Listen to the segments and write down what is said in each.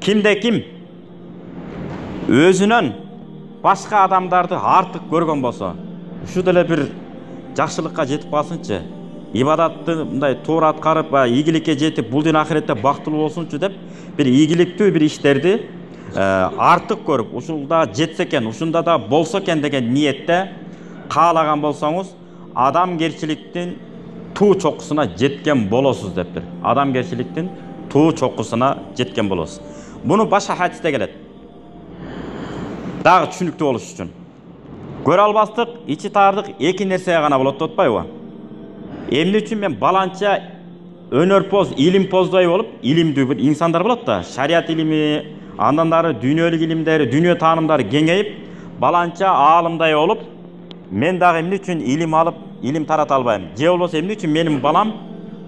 кимде ким өзүнөн башка адамдарды артык көргөн болсо, ушу деле бир жакшылыкка жетип калсынчы, ибадатты мындай туура аткарып, ийгиликке жетип, бул дүйнө ахиретте бактылуу болсунчу деп, бир ийгиликтүү бир иштерди артык көрүп, ушулда жетсе экен, ушунда да болсо экен деген ниетте каалаган болсоңуз, адамгерчиликтин туу чокусуна жеткен болосуз дептир. Адамгерчиликтин туу чокусуна жеткен болосуз. Буну башка хадисте келет. Дагы түшүнүктүү болуш үчүн. Көрө албастык, ичи таардык эки нерсеге гана болот деп атпайбы? Эмне үчүн мен баланча өнөрпоз, илимпоздой болуп, илимдүү бир инсандар болот да, шариат илими, андан дары дүйнөлүк илимдери, дүйнө таанымдары кеңейип, баланча аалымдай болуп, мен дагы эмне үчүн илим алып, илим тарата албайм? Же болбосо эмне үчүн менин балам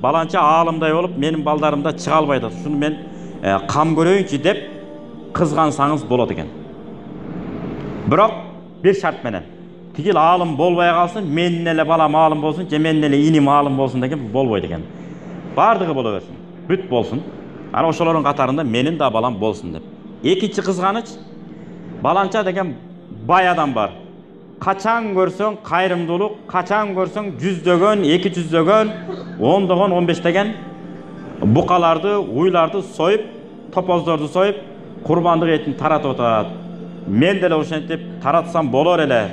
баланча аалымдай болуп, менин балдарым да чыга албайт? Ушуну мен кам көрөйүнчү деп кызгансаңыз болот экен. Бирок бир шарт менен. Тигил аалым болбой калсын, менин эле балам аалым болсун, же менин эле иним аалым болсун деген болбойт экен. Бардыгы боло берсин, бүт болсун. Ана ошолордун катарында менин да балам болсун деп. Экинчи кызганыч, баланча деген бай адам бар. Качан көрсөң кайрымдуулук, качан көрсөң жүздөгөн, 200дөгөн, 10догон, 15деген букаларды, уйларды союп, топоздорду союп, курбандык этин таратып атат. Мен деле ошентип таратсам болор эле.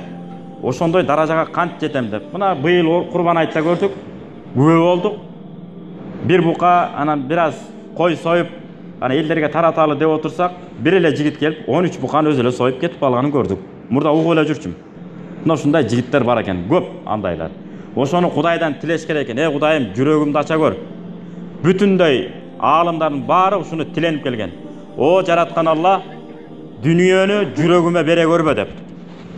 Ошондой даражага кантип жетем деп. Мына быйыл курбан айтта көрдүк, күбө болдук. Бир бука анан бир аз кой союп, ана элдерге тараталы деп отурсак, бир эле жигит келип 13 буканы өзү эле союп кетип калганын көрдүк. Мурда угуп эле жүрчүм. Мына ушундай жигиттер бар экен, көп андайлар. Ошону Кудайдан тилеш керек экен. Кудайым, жүрөгүмдү ача көр. Бүтүндөй аалымдардын баары ушуну тиленип келген. О жараткан Алла, дүнүйөнү жүрөгүмө бере көрбө деп.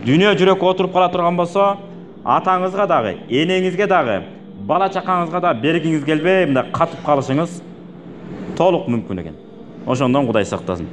Дүнүйө жүрөккө отуруп кала турган болсо, атаңызга дагы, энеңизге дагы, бала чакаңызга да бергиңиз келбей, мындай катып калышыңыз толук мүмкүн экен. Ошондон Кудай сактасын.